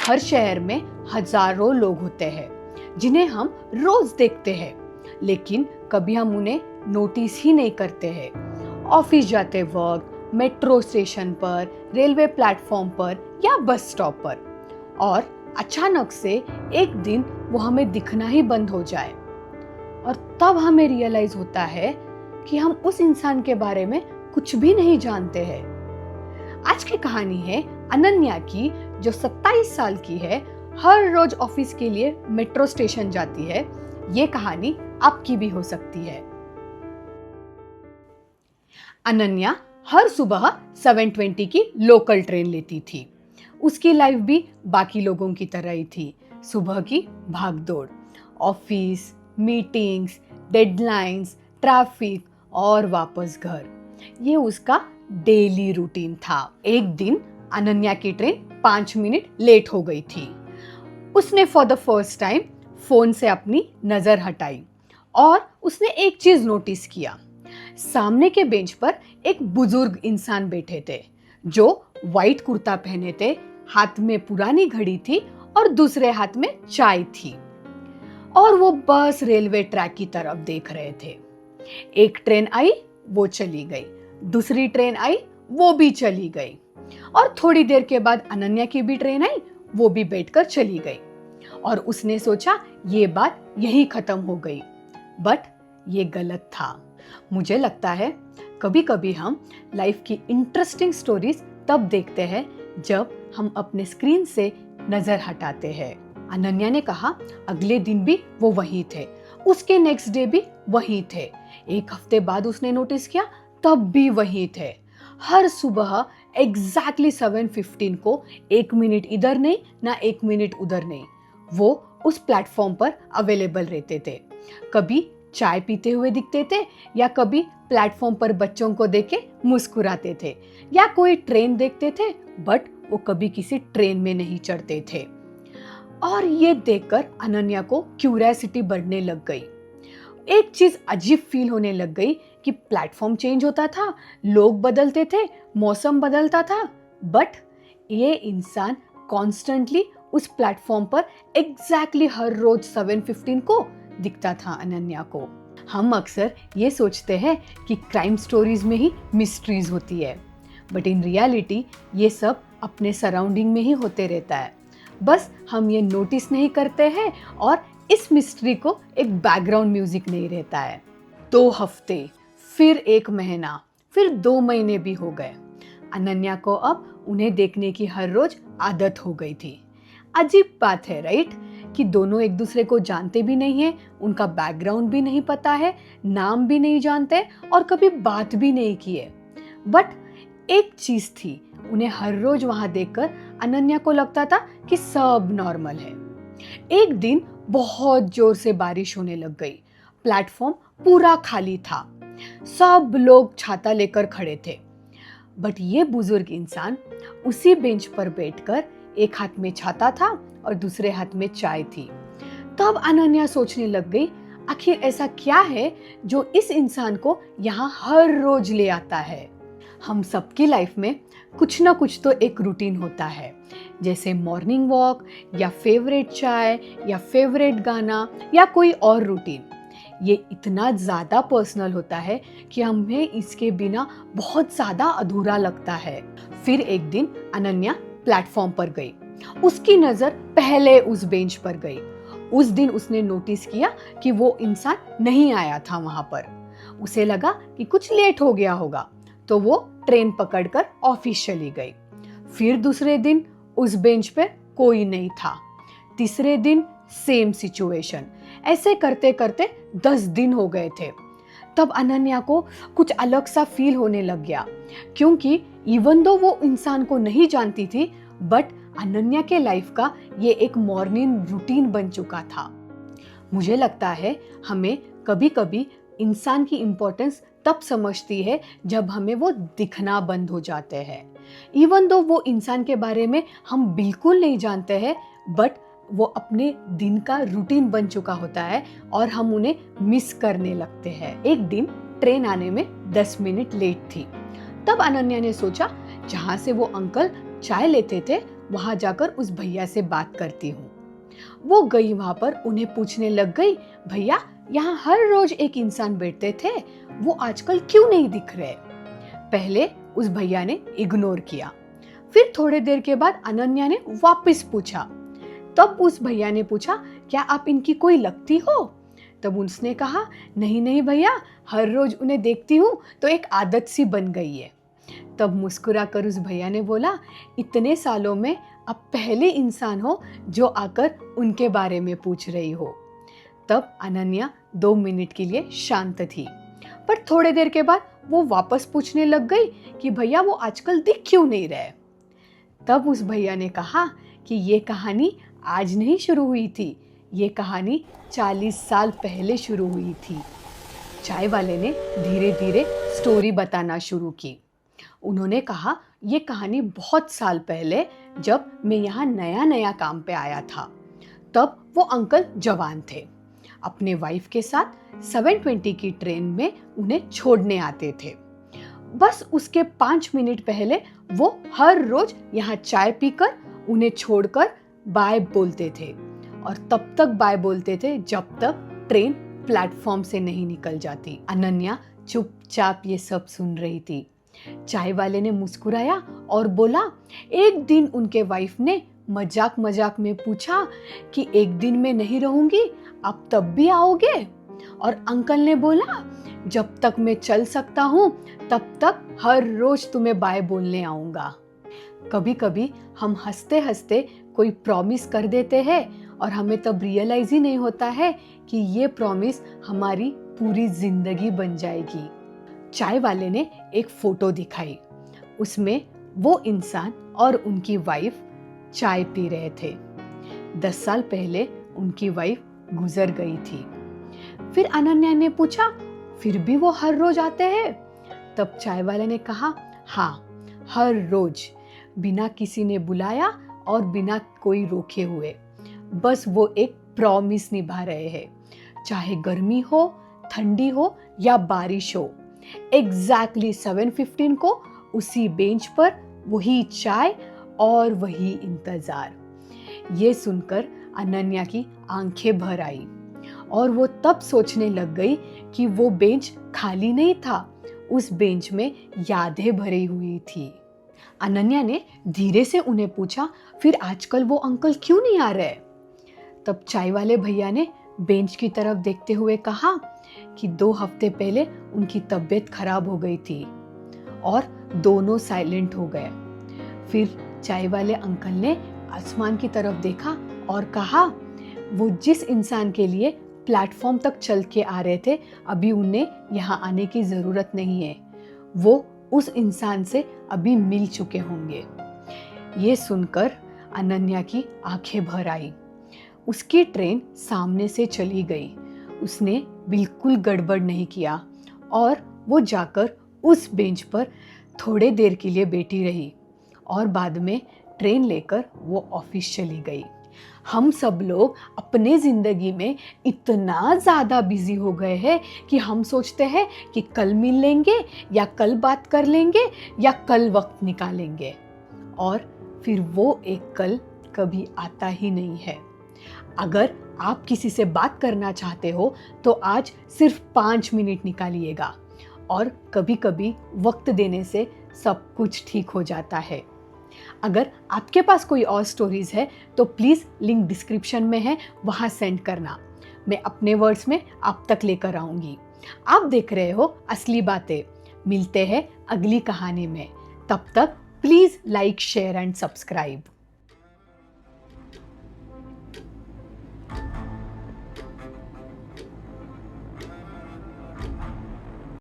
हर शहर में हजारों लोग होते हैं जिन्हें हम रोज देखते हैं, लेकिन कभी हम उन्हें नोटिस ही नहीं करते हैं। ऑफिस जाते वक्त, मेट्रो स्टेशन पर, रेलवे प्लेटफॉर्म पर या बस स्टॉप पर, और अचानक से एक दिन वो हमें दिखना ही बंद हो जाए और तब हमें रियलाइज होता है कि हम उस इंसान के बारे में कुछ भी नहीं जानते हैं। आज की कहानी है अनन्या की, जो 27 साल की है, हर रोज ऑफिस के लिए मेट्रो स्टेशन जाती है। ये कहानी आपकी भी हो सकती है। अनन्या हर सुबह 7:20 की लोकल ट्रेन लेती थी। उसकी लाइफ भी बाकी लोगों की तरह ही थी। सुबह की भागदौड़, ऑफिस, मीटिंग्स, डेडलाइंस, ट्रैफिक और वापस घर, ये उसका डेली रूटीन था। एक दिन अनन्या की ट्रेन 5 मिनट लेट हो गई थी। उसने for the first time phone से अपनी नजर हटाई और उसने एक चीज नोटिस किया। सामने के बेंच पर एक बुजुर्ग इंसान बैठे थे जो व्हाइट कुर्ता पहने थे, हाथ में पुरानी घड़ी थी और दूसरे हाथ में चाय थी, और वो बस रेलवे ट्रैक की तरफ देख रहे थे। एक ट्रेन आई, वो चली गई, दूसरी ट्रेन आई, वो भी चली गई, और थोड़ी देर के बाद अनन्या की भी ट्रेन आई, वो भी बैठकर चली गई। और उसने सोचा ये बात यही खत्म हो गई, बट ये गलत था। मुझे लगता है कभी कभी हम लाइफ की इंटरेस्टिंग स्टोरीज तब देखते हैं जब हम अपने स्क्रीन से नजर हटाते हैं। अनन्या ने कहा अगले दिन भी वो वहीं थे, उसके नेक्स्ट डे भी वहीं थे, एक हफ्ते बाद उसने नोटिस किया तब भी वहीं थे। हर सुबह एग्जैक्टली 7:15 को 1 मिनट इधर नहीं ना 1 मिनट उधर नहीं, वो उस प्लेटफॉर्म पर अवेलेबल रहते थे। कभी चाय पीते हुए दिखते थे, या कभी प्लेटफॉर्म पर बच्चों को देख के मुस्कुराते थे, या कोई ट्रेन देखते थे, बट वो कभी किसी ट्रेन में नहीं चढ़ते थे। और ये देखकर अनन्या को क्यूरियोसिटी बढ़ने लग गई। एक चीज अजीब फील होने लग गई कि प्लेटफॉर्म चेंज होता था, लोग बदलते थे, मौसम बदलता था, बट ये इंसान कॉन्स्टेंटली उस प्लेटफॉर्म पर एग्जैक्टली हर रोज 7:15 को दिखता था अनन्या को। हम अक्सर ये सोचते हैं कि क्राइम स्टोरीज में ही मिस्ट्रीज होती है, बट इन रियलिटी ये सब अपने सराउंडिंग में ही होते रहता है। बस हम ये नोटिस नहीं करते हैं और इस मिस्ट्री को एक बैकग्राउंड म्यूजिक नहीं रहता है। 2 हफ्ते, फिर 1 महीना, फिर 2 महीने भी हो गए। अनन्या को अब उन्हें देखने की हर रोज आदत हो गई थी। अजीब बात है राइट, कि दोनों एक दूसरे को जानते भी नहीं है, उनका बैकग्राउंड भी नहीं पता है, नाम भी नहीं जानते और कभी बात भी नहीं की है। बट एक चीज थी, उन्हें हर रोज वहां देखकर अनन्या को लगता था कि सब नॉर्मल है। एक दिन बहुत जोर से बारिश होने लग गई। प्लेटफॉर्म पूरा खाली था, सब लोग छाता लेकर खड़े थे, बट ये बुजुर्ग इंसान उसी बेंच पर बैठकर एक हाथ में छाता था और दूसरे हाथ में चाय थी। तब अनन्या सोचने लग गई, आखिर ऐसा क्या है जो इस इंसान को यहाँ हर रोज ले आता है। हम सबकी लाइफ में कुछ ना कुछ तो एक रूटीन होता है, जैसे मॉर्निंग वॉक या फेवरेट चाय या फेवरेट गाना या कोई और रूटीन। ये इतना ज़्यादा पर्सनल होता है कि हमें इसके बिना बहुत ज़्यादा अधूरा लगता है। फिर एक दिन अनन्या प्लेटफॉर्म पर गई। उसकी नज़र पहले उस बेंच पर गई। उस दिन उसने नोटिस किया कि वो इंसान नहीं आया था वहाँ पर। उसे लगा कि कुछ लेट हो गया होगा, तो वो ट्रेन पकड़कर ऑफिस चली गई। फिर दूसरे दिन उस बेंच पे कोई नहीं था। तीसरे दिन सेम सिचुएशन। ऐसे करते करते 10 दिन हो गए थे। तब अनन्या को कुछ अलग सा फील होने लग गया, क्योंकि इवन दो वो इंसान को नहीं जानती थी, बट अनन्या के लाइफ का ये एक मॉर्निंग रूटीन बन चुका था। मुझे लगता है हमें कभी कभी इंसान की इम्पोर्टेंस तब समझती है जब हमें वो दिखना बंद हो जाते हैं। इवन दो वो इंसान के बारे में हम बिल्कुल नहीं जानते हैं, बट वो अपने दिन का रूटीन बन चुका होता है और हम उन्हें मिस करने लगते हैं। एक दिन ट्रेन आने में 10 मिनट लेट थी। तब अनन्या ने सोचा, जहाँ से वो अंकल चाय लेते थे वहां जाकर उस भैया से बात करती हूँ। वो गई वहां पर, उन्हें पूछने लग गई, भैया यहाँ हर रोज एक इंसान बैठते थे, वो आजकल क्यों नहीं दिख रहे? पहले उस भैया ने इग्नोर किया, फिर थोड़ी देर के बाद अनन्या ने वापस पूछा। तब उस भैया ने पूछा, क्या आप इनकी कोई लगती हो? तब उसने कहा, नहीं नहीं भैया, हर रोज उन्हें देखती हूँ तो एक आदत सी बन गई है। तब मुस्कुराकर उस भैया ने बोला, इतने सालों में आप पहले इंसान हो जो आकर उनके बारे में पूछ रही हो। तब अनन्या 2 मिनट के लिए शांत थी, पर थोड़ी देर के बाद वो वापस पूछने लग गई कि भैया वो आजकल दिख क्यों नहीं रहे। तब उस भैया ने कहा कि ये कहानी आज नहीं शुरू हुई थी, ये कहानी 40 साल पहले शुरू हुई थी। चाय वाले ने धीरे धीरे स्टोरी बताना शुरू की। उन्होंने कहा, ये कहानी बहुत साल पहले, जब मैं यहाँ नया नया काम पे आया था, तब वो अंकल जवान थे। अपने वाइफ के साथ 720 की ट्रेन में उन्हें छोड़ने आते थे। बस उसके 5 मिनट पहले वो हर रोज यहाँ चाय पीकर उन्हें छोड़कर बाय बोलते थे, और तब तक बाय बोलते थे जब तक ट्रेन प्लेटफॉर्म से नहीं निकल जाती। अनन्या चुपचाप ये सब सुन रही थी। चाय वाले ने मुस्कुराया और बोला, एक दिन उनके वाइफ ने मजाक मजाक में पूछा कि एक दिन मैं नहीं रहूंगी, आप तब भी आओगे? और अंकल ने बोला, जब तक मैं चल सकता हूँ तब तक हर रोज तुम्हें बाय बोलने आऊंगा। कभी कभी हम हंसते हंसते कोई प्रॉमिस कर देते हैं और हमें तब रियलाइज ही नहीं होता है कि ये प्रॉमिस हमारी पूरी जिंदगी बन जाएगी। चाय वाले ने एक फोटो दिखाई। उसमें वो इंसान और उनकी वाइफ चाय पी रहे थे। 10 साल पहले उनकी वाइफ गुजर गई थी। फिर अनन्या ने पूछा, फिर भी वो हर रोज आते हैं? तब चाय वाले ने कहा, हाँ, हर रोज, बिना किसी ने बुलाया और बिना कोई रोके हुए। बस वो एक प्रॉमिस निभा रहे हैं, चाहे गर्मी हो, ठंडी हो या बारिश हो। एग्जैक्टली 7:15 को उसी बेंच पर वही चाय और वही इंतजार। ये सुनकर अनन्या की आंखें भर आई और वो तब सोचने लग गई कि वो बेंच खाली नहीं था, उस बेंच में यादें भरी हुई थी। अनन्या ने धीरे से उन्हें पूछा, फिर आजकल वो अंकल क्यों नहीं आ रहे? तब चाय वाले भैया ने बेंच की तरफ देखते हुए कहा कि 2 हफ्ते पहले उनकी तबीयत खराब हो गई थी, और दोनों साइलेंट हो गए। फिर चाय वाले अंकल ने आसमान की तरफ देखा और कहा, वो जिस इंसान के लिए प्लेटफॉर्म तक चल के आ रहे थे, अभी उन्हें यहाँ आने की जरूरत नहीं है, वो उस इंसान से अभी मिल चुके होंगे। ये सुनकर अनन्या की आंखें भर आई। उसकी ट्रेन सामने से चली गई। उसने बिल्कुल गड़बड़ नहीं किया और वो जाकर उस बेंच पर थोड़े देर के लिए बैठी रही और बाद में ट्रेन लेकर वो ऑफिस चली गई। हम सब लोग अपने जिंदगी में इतना ज़्यादा बिजी हो गए हैं कि हम सोचते हैं कि कल मिल लेंगे या कल बात कर लेंगे या कल वक्त निकालेंगे, और फिर वो एक कल कभी आता ही नहीं है। अगर आप किसी से बात करना चाहते हो तो आज सिर्फ 5 मिनट निकालिएगा, और कभी कभी वक्त देने से सब कुछ ठीक हो जाता है। अगर आपके पास कोई और स्टोरीज है तो प्लीज़ लिंक डिस्क्रिप्शन में है, वहाँ सेंड करना। मैं अपने वर्ड्स में आप तक लेकर आऊँगी। आप देख रहे हो असली बातें। मिलते हैं अगली कहानी में। तब तक please like, share and subscribe.